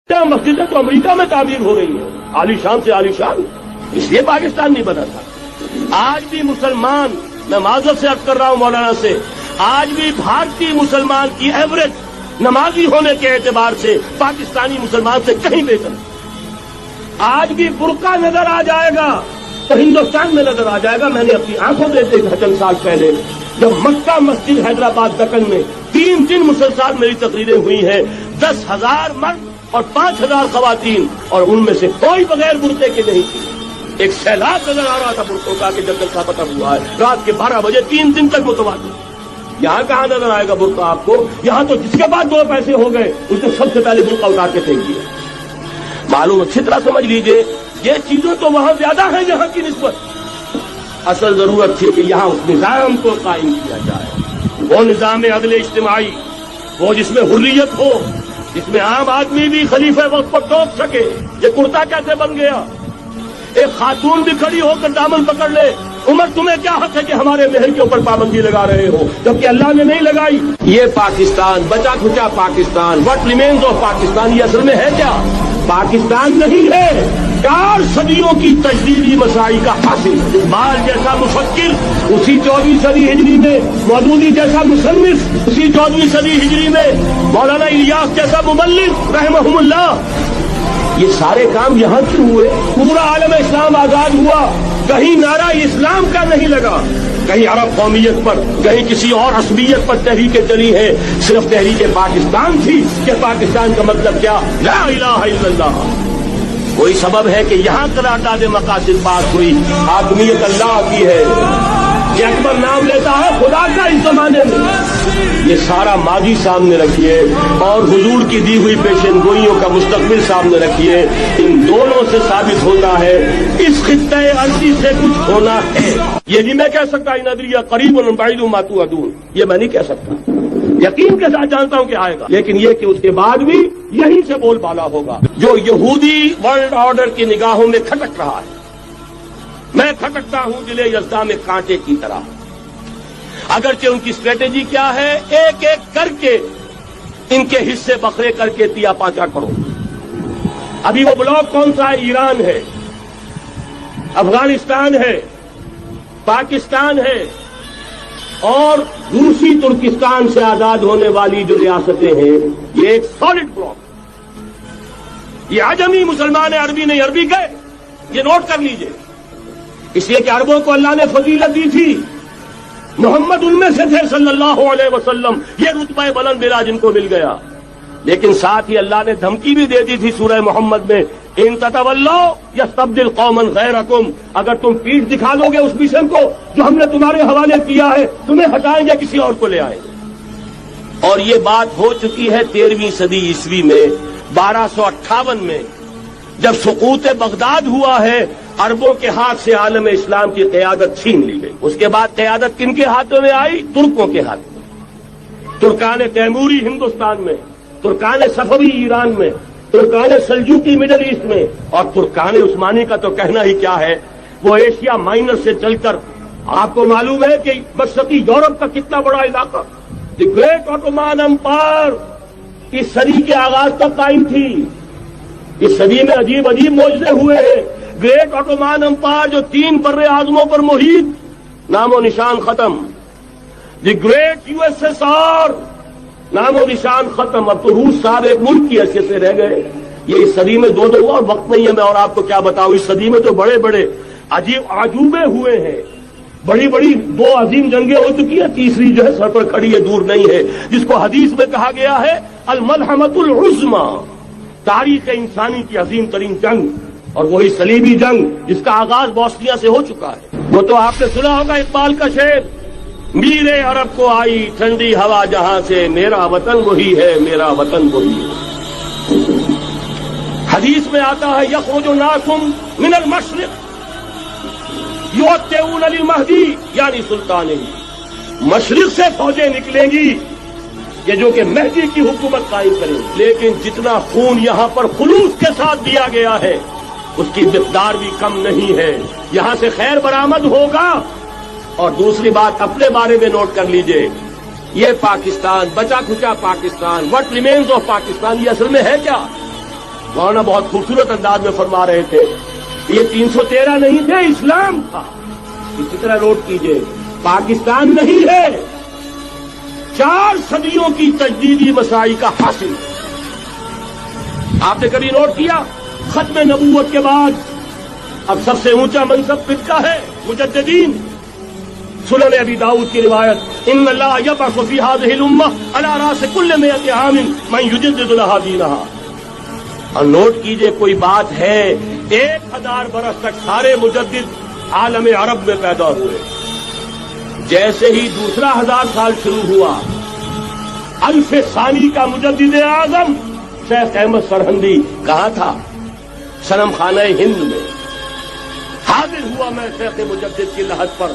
مسجدیں تو امریکہ میں تعمیر ہو رہی ہیں، عالیشان سے عالیشان، اس لیے پاکستان نہیں بنا تھا۔ آج بھی مسلمان، میں معذرت سے عرض کر رہا ہوں مولانا سے، آج بھی بھارتی مسلمان کی ایوریج نمازی ہونے کے اعتبار سے پاکستانی مسلمان سے کہیں بہتر ہے۔ آج بھی برقع نظر آ جائے گا تو ہندوستان میں نظر آ جائے گا۔ میں نے اپنی آنکھوں سے دیکھا چند سال پہلے، جب مکہ مسجد حیدرآباد دکن میں 3 دن مسلسل میری تقریریں ہوئی ہیں، 10,000 مرد اور 5,000 خواتین، اور ان میں سے کوئی بغیر برقعے کے نہیں تھی۔ ایک سیلاب نظر آ رہا تھا برقعوں کا کہ جنگل کا پتہ ہوا ہے، رات کے 12 بجے 3 دن تک متواتر۔ یہاں کہاں نظر آئے گا برقع آپ کو؟ یہاں تو جس کے بعد 2 پیسے ہو گئے اس نے سب سے پہلے برقع اتار کے پھینک دیا۔ معلوم اچھی طرح سمجھ لیجئے، یہ چیزیں تو وہاں زیادہ ہیں یہاں کی نسبت۔ اصل ضرورت تھی کہ یہاں اس نظام کو قائم کیا جائے، وہ نظام عدل اجتماعی، وہ جس میں حریت ہو، جس میں عام آدمی بھی خلیفہ وقت پر ٹوک سکے۔ یہ کرتا کیسے بن گیا؟ ایک خاتون بھی کھڑی ہو کر دامن پکڑ لے، عمر تمہیں کیا حق ہے کہ ہمارے محل کے اوپر پابندی لگا رہے ہو، جبکہ اللہ نے نہیں لگائی۔ یہ پاکستان، بچا کھچا Pakistan, what remains of Pakistan, یہ اصل میں ہے کیا؟ پاکستان نہیں ہے، 4 صدیوں کی تجدیدی مساعی کا حاصل۔ اقبال جیسا مفکر اسی 14ویں صدی ہجری میں، مودودی جیسا مصنف اسی 14ویں صدی ہجری میں، مولانا الیاس جیسا مبلغ رحمہم اللہ، یہ سارے کام یہاں کیوں ہوئے؟ پورا عالم اسلام آزاد ہوا، کہیں نعرہ اسلام کا نہیں لگا، کہیں عرب قومیت پر، کہیں کسی اور عصبیت پر تحریکیں چلی ہیں، صرف تحریک پاکستان تھی کہ پاکستان کا مطلب کیا؟ لا الہ الا اللہ۔ کوئی سبب ہے کہ یہاں قرارداد مقاصد پاس ہوئی، حاکمیت اللہ کی ہے، یہ اکبر نام لیتا ہے خدا کا اس زمانے میں۔ یہ سارا ماضی سامنے رکھیے اور حضور کی دی ہوئی پیشن گوئیوں کا مستقبل سامنے رکھیے۔ ان دونوں سے ثابت ہوتا ہے اس خطہ ارضی سے کچھ ہونا ہے۔ یہ نہیں میں کہہ سکتا ان ادریہ قریب بعید ما توعدون، یہ میں نہیں کہہ سکتا، یقین کے ساتھ جانتا ہوں کہ آئے گا، لیکن یہ کہ اس کے بعد بھی یہیں سے بول بالا ہوگا۔ جو یہودی ورلڈ آرڈر کی نگاہوں میں کھٹک رہا ہے، میں کھٹکتا ہوں دل یزداں میں کانٹے کی طرح۔ اگرچہ ان کی اسٹریٹجی کیا ہے؟ ایک ایک کر کے ان کے حصے بکھرے کر کے تیا پانچا کرو۔ ابھی وہ بلاک کون سا ہے؟ ایران ہے، افغانستان ہے، پاکستان ہے، اور روسی ترکستان سے آزاد ہونے والی جو ریاستیں ہیں، یہ ایک سالڈ بلاک۔ یہ عجمی مسلمان ہے، عربی نہیں، عربی گئے، یہ نوٹ کر لیجئے، اس لیے کہ عربوں کو اللہ نے فضیلت دی تھی، محمد ان میں سے تھے صلی اللہ علیہ وسلم، یہ رتبہ بلند ملا جن کو مل گیا۔ لیکن ساتھ ہی اللہ نے دھمکی بھی دے دی تھی سورہ محمد میں، ان تتولوا یستبدل قوما غیرکم، اگر تم پیٹھ دکھا دو گے اس مشن کو جو ہم نے تمہارے حوالے کیا ہے، تمہیں ہٹائیں گے، کسی اور کو لے آئیں گے۔ اور یہ بات ہو چکی ہے 13ویں صدی عیسوی میں، 1258 میں جب سقوط بغداد ہوا ہے، عربوں کے ہاتھ سے عالم اسلام کی قیادت چھین لی گئی۔ اس کے بعد قیادت کن کے ہاتھوں میں آئی؟ ترکوں کے ہاتھ میں۔ ترکان تیموری ہندوستان میں، ترکان صفوی ایران میں، ترکان سلجوقی مڈل ایسٹ میں، اور ترکان عثمانی کا تو کہنا ہی کیا ہے، وہ ایشیا مائنر سے چل کر، آپ کو معلوم ہے کہ مشرقی یورپ کا کتنا بڑا علاقہ، دی گریٹ آٹومان امپائر اس صدی کے آغاز تک قائم تھی۔ اس صدی میں عجیب عجیب معجزے ہوئے ہیں۔ گریٹ آٹومان امپائر جو 3 بر اعظموں پر محیط، نام و نشان ختم۔ دی گریٹ USSR، نام و نشان ختم۔ اب تو روس صاحب ایک ملک کی حیثیت سے رہ گئے۔ یہ اس صدی میں 2 ہوا، اور وقت نہیں ہے میں اور آپ کو کیا بتاؤں۔ اس صدی میں تو بڑے بڑے عجیب عجوبے ہوئے ہیں، بڑی بڑی 2 عظیم جنگیں ہو چکی ہیں، تیسری جو ہے سر پر کھڑی ہے، دور نہیں ہے، جس کو حدیث میں کہا گیا ہے الملحمۃ العظمی، تاریخ انسانی کی عظیم ترین جنگ، اور وہی صلیبی جنگ جس کا آغاز بوسنیا سے ہو چکا ہے۔ وہ تو آپ نے سنا ہوگا اقبال کا شعر، میرے عرب کو آئی ٹھنڈی ہوا جہاں سے، میرا وطن وہی ہے، میرا وطن وہی ہے۔ حدیث میں آتا ہے یخرج الناس من المشرق یؤتون للمہدی، یعنی سلطان، مشرق سے فوجیں نکلیں گی کہ جو کہ مہدی کی حکومت قائم کریں، لیکن جتنا خون یہاں پر خلوص کے ساتھ دیا گیا ہے اس کی مقدار بھی کم نہیں ہے۔ یہاں سے خیر برآمد ہوگا۔ اور دوسری بات اپنے بارے میں نوٹ کر لیجئے، یہ پاکستان، بچا کھچا Pakistan, what remains of Pakistan, یہ اصل میں ہے کیا؟ مولانا بہت خوبصورت انداز میں فرما رہے تھے یہ 313 نہیں تھے، اسلام تھا. اسی طرح نوٹ کیجئے پاکستان نہیں ہے، 4 صدیوں کی تجدیدی مساعی کا حاصل. آپ نے کبھی نوٹ کیا ختم نبوت کے بعد اب سب سے اونچا منصب کس کا ہے؟ مجددین. سنن ابی داؤد کی روایت ان اللہ یبعث فی هذه الامہ علی راس کل 100 عام من یجدد لها دینها. اور نوٹ کیجئے کوئی بات ہے 1000 برس تک سارے مجدد عالم عرب میں پیدا ہوئے. جیسے ہی دوسرا 1000 سال شروع ہوا الف ثانی کا مجدد اعظم شیخ احمد سرہندی کہاں تھا؟ صنم خانہ ہند میں حاضر ہوا. میں شیخ مجدد کی لحد پر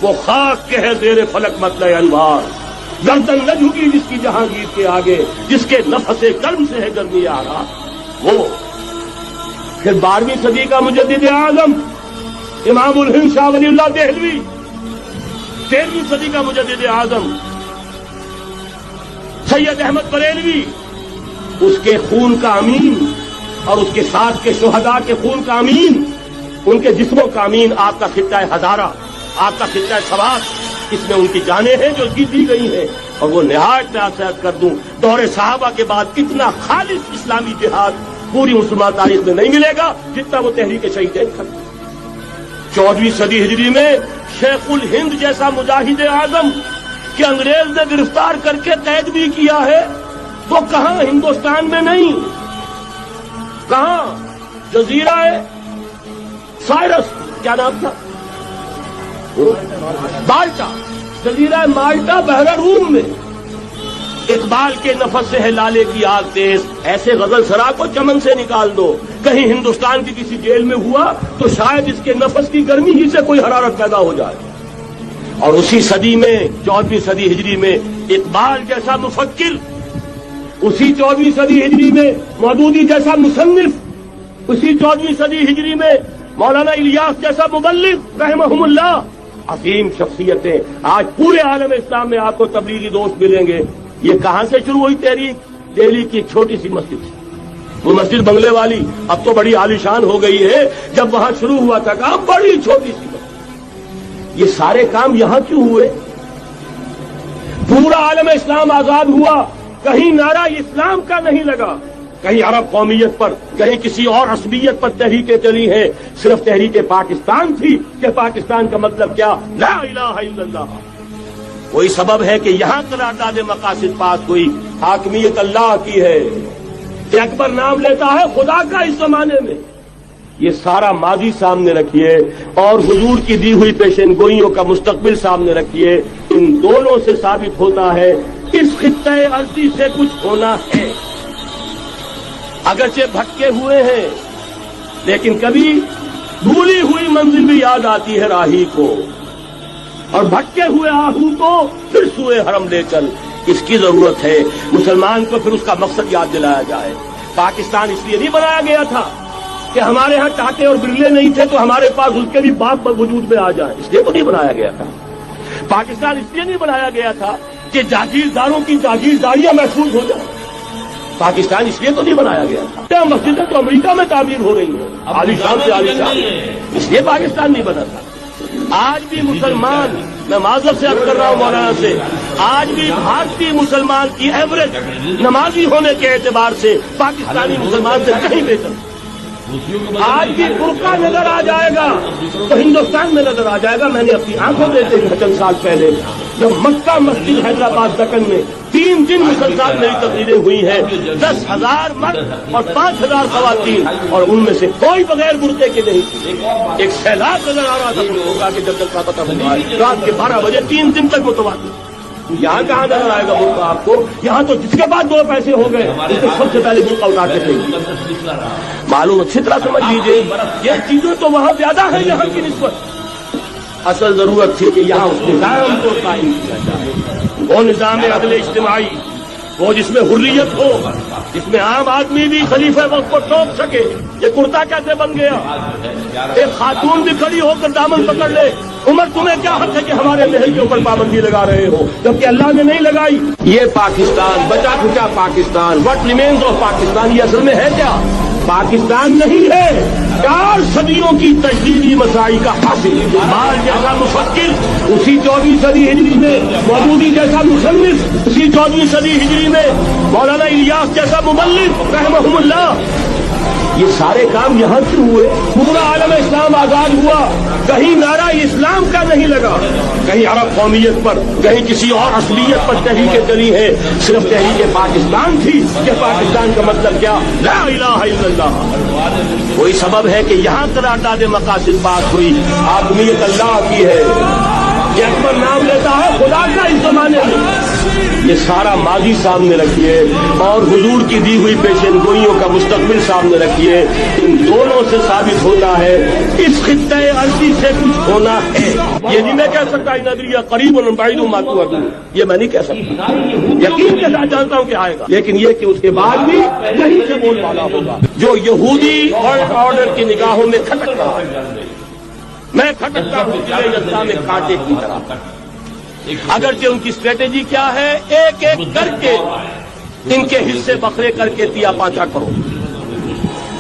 وہ خاک کے ہے زیر فلک مطلع انوار، گردن نہ جھکی جس کی جہانگیر کے آگے، جس کے نفس گرم سے ہے گرمی آ رہا وہ. پھر 12ویں صدی کا مجدد اعظم امام الہند شاہ ولی اللہ دہلوی، 13ویں صدی کا مجدد اعظم سید احمد بریلوی، اس کے خون کا امین اور اس کے ساتھ کے شہداء کے خون کا امین، ان کے جسموں کا امین آپ کا خطہ ہزارہ، آپ کا خطہ سوات، اس میں ان کی جانیں ہیں جو دی گئی ہیں. اور وہ نہایت میں عرض کر دوں دور صحابہ کے بعد اتنا خالص اسلامی جہاد پوری مسلمان تاریخ میں نہیں ملے گا جتنا وہ تحریک شہیدین کرتے. 14ویں صدی ہجری میں شیخ الہند جیسا مجاہد اعظم کہ انگریز نے گرفتار کر کے قید بھی کیا ہے، وہ کہاں؟ ہندوستان میں نہیں، کہاں؟ جزیرہ سائرس، کیا نام تھا؟ مالٹا، جزیرہ مالٹا بحر روم میں. اقبال کے نفس سے ہے لالے کی آگ تیز، ایسے غزل سرا کو چمن سے نکال دو. کہیں ہندوستان کی کسی جیل میں ہوا تو شاید اس کے نفس کی گرمی ہی سے کوئی حرارت پیدا ہو جائے. اور اسی صدی میں 14ویں صدی ہجری میں اقبال جیسا مفکر، اسی 14ویں صدی ہجری میں مودودی جیسا مصنف، اسی 14ویں صدی ہجری میں مولانا الیاس جیسا مبلغ رحمہم اللہ، عظیم شخصیتیں. آج پورے عالم اسلام میں آپ کو تبلیغی دوست ملیں گے. یہ کہاں سے شروع ہوئی تحریک؟ دہلی کی ایک چھوٹی سی مسجد، وہ مسجد بنگلے والی اب تو بڑی عالیشان ہو گئی ہے، جب وہاں شروع ہوا تھا کام بڑی چھوٹی سی مسجد. یہ سارے کام یہاں کیوں ہوئے؟ پورا عالم اسلام آزاد ہوا، کہیں نعرہ اسلام کا نہیں لگا، کہیں عرب قومیت پر، کہیں کسی اور عصبیت پر تحریکیں چلی ہیں. صرف تحریک پاکستان تھی کہ پاکستان کا مطلب کیا؟ لا الہ الا اللہ. وہی سبب ہے کہ یہاں قرارداد مقاصد پاس ہوئی. حاکمیت اللہ کی ہے کہ اکبر نام لیتا ہے خدا کا اس زمانے میں. یہ سارا ماضی سامنے رکھیے اور حضور کی دی ہوئی پیشن گوئیوں کا مستقبل سامنے رکھیے. ان دونوں سے ثابت ہوتا ہے اس خطہ ارضی سے کچھ ہونا ہے. اگرچہ بھٹکے ہوئے ہیں لیکن کبھی بھولی ہوئی منزل بھی یاد آتی ہے راہی کو، اور بھٹکے ہوئے آہو کو پھر سوئے حرم لے چل. اس کی ضرورت ہے مسلمان کو پھر اس کا مقصد یاد دلایا جائے. پاکستان اس لیے نہیں بنایا گیا تھا کہ ہمارے ہاں ٹاٹے اور برلے نہیں تھے تو ہمارے پاس اس کے بھی باپ وجود میں آ جائیں، اس لیے تو نہیں بنایا گیا تھا. پاکستان اس لیے نہیں بنایا گیا تھا کہ جاگیرداروں کی جاگیرداریاں محفوظ ہو جائیں. پاکستان اس لیے تو نہیں بنایا گیا تھا. مسجدیں تو امریکہ میں تعمیر ہو رہی ہیں عالیشان سے عالیشان، اس لیے پاکستان نہیں بنا تھا. آج بھی مسلمان، میں معذرت سے عرض کر رہا ہوں مولانا سے، آج بھی بھارتی مسلمان کی ایوریج نمازی ہونے کے اعتبار سے پاکستانی مسلمان سے کہیں بہتر. آج بھی برقع نظر آ جائے گا تو ہندوستان میں نظر آ جائے گا. میں نے اپنی آنکھوں دیکھے چند سال پہلے جب مکہ مسجد حیدرآباد دکن میں 3 دن مسلسل میری تقریریں ہوئی ہیں، 10,000 مرد اور 5,000 خواتین، اور ان میں سے کوئی بغیر برقعے کے نہیں تھی. ایک سیلاب نظر آ رہا تھا برقعہ کے، جب تک کا پتہ ہوا رات کے 12 بجے 3 دن تک متواتر. یہاں کہاں نظر آئے گا برقعہ آپ کو؟ یہاں تو جس کے بعد 2 پیسے ہو گئے اس کو سب سے پہلے برقعہ اٹھا کے دیں. معلوم اچھی طرح سمجھ لیجیے یہ چیزیں تو وہاں زیادہ ہیں یہاں کی نسبت. اصل ضرورت تھی کہ یہاں اس نظام کو قائم کیا جائے، وہ نظام عدل اجتماعی، وہ جس میں حریت ہو، جس میں عام آدمی بھی خلیفہ وقت کو ٹوک سکے. یہ کرتا کیسے بن گیا؟ ایک خاتون بھی کھڑی ہو کر دامن پکڑ لے، عمر تمہیں کیا حق ہے کہ ہمارے محل کے اوپر پابندی لگا رہے ہو، جبکہ اللہ نے نہیں لگائی. یہ پاکستان، بچا کھچا Pakistan, what remains of Pakistan, یہ اصل میں ہے کیا؟ پاکستان نہیں ہے 4 صدیوں کی تجدیدی مساعی کا حاصل. اقبال جیسا مفکر اسی 14ویں صدی ہجری میں، مودودی جیسا مصنف اسی 14ویں صدی ہجری میں، مولانا الیاس جیسا مبلغ رحمہم اللہ، یہ سارے کام یہاں سے ہوئے. پورا عالم اسلام آزاد ہوا، کہیں نعرہ اسلام کا نہیں لگا، کہیں عرب قومیت پر، کہیں کسی اور اصلیت پر تحریکیں چلی ہیں. صرف تحریک پاکستان تھی کہ پاکستان کا مطلب کیا؟ لا الہ الا اللہ. کوئی سبب ہے کہ یہاں قرارداد مقاصد بات ہوئی. آدمیت اللہ کی ہے، یہ اکبر نام لیتا ہے خدا کا اس زمانے میں. یہ سارا ماضی سامنے رکھیے اور حضور کی دی ہوئی پیشن گوئیوں کا مستقبل سامنے رکھیے. ان دونوں سے ثابت ہوتا ہے اس خطۂ ارضی سے کچھ ہونا ہے. یہ نہیں میں کہہ سکتا نظریہ قریب بعید ما توعدون، یہ میں نہیں کہہ سکتا، یقین کے ساتھ جانتا ہوں کہ آئے گا، لیکن یہ کہ اس کے بعد بھی یہی سے بول والا ہوگا جو یہودی ورلڈ آرڈر کی نگاہوں میں کھٹک رہا ہے. میں کھٹکتا ہوں چلے جنتا میں کانٹے کی طرح. اگرچہ ان کی اسٹریٹجی کیا ہے؟ ایک ایک کر کے ان کے حصے بکھرے کر کے تیا پانچا کرو.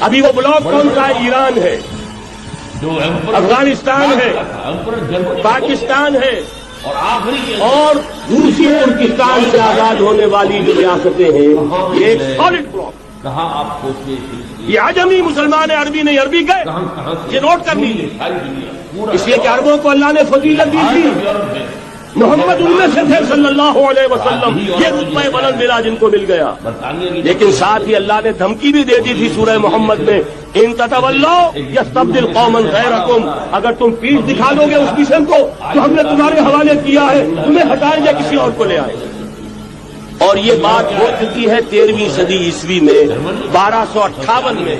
ابھی وہ بلاک کون سا ہے؟ ایران ہے، افغانستان ہے، پاکستان ہے اور روسی ترکستان سے آزاد ہونے والی جو ریاستیں ہیں، یہ ایک سالڈ بلاک. کہاں آپ سوچتے یہ عجمی مسلمان ہے، عربی نہیں. عربی گئے یہ نوٹ کر لیجیے، اس لیے کہ عربوں کو اللہ نے فضیلت دی تھی. محمد ان میں سے تھے صلی اللہ علیہ وسلم، یہ رتبہ بلند ملا جن کو مل گیا. لیکن ساتھ ہی اللہ نے دھمکی بھی دے دی تھی سورہ محمد میں، ان تتولوا یستبدل قوما غیرکم، اگر تم پیٹھ دکھا دو گے اس مشن کو تو ہم نے تمہارے حوالے کیا ہے، تمہیں ہٹائیں گے، کسی اور کو لے آئے. اور یہ بات ہو چکی ہے 13ویں صدی عیسوی میں 1258 میں.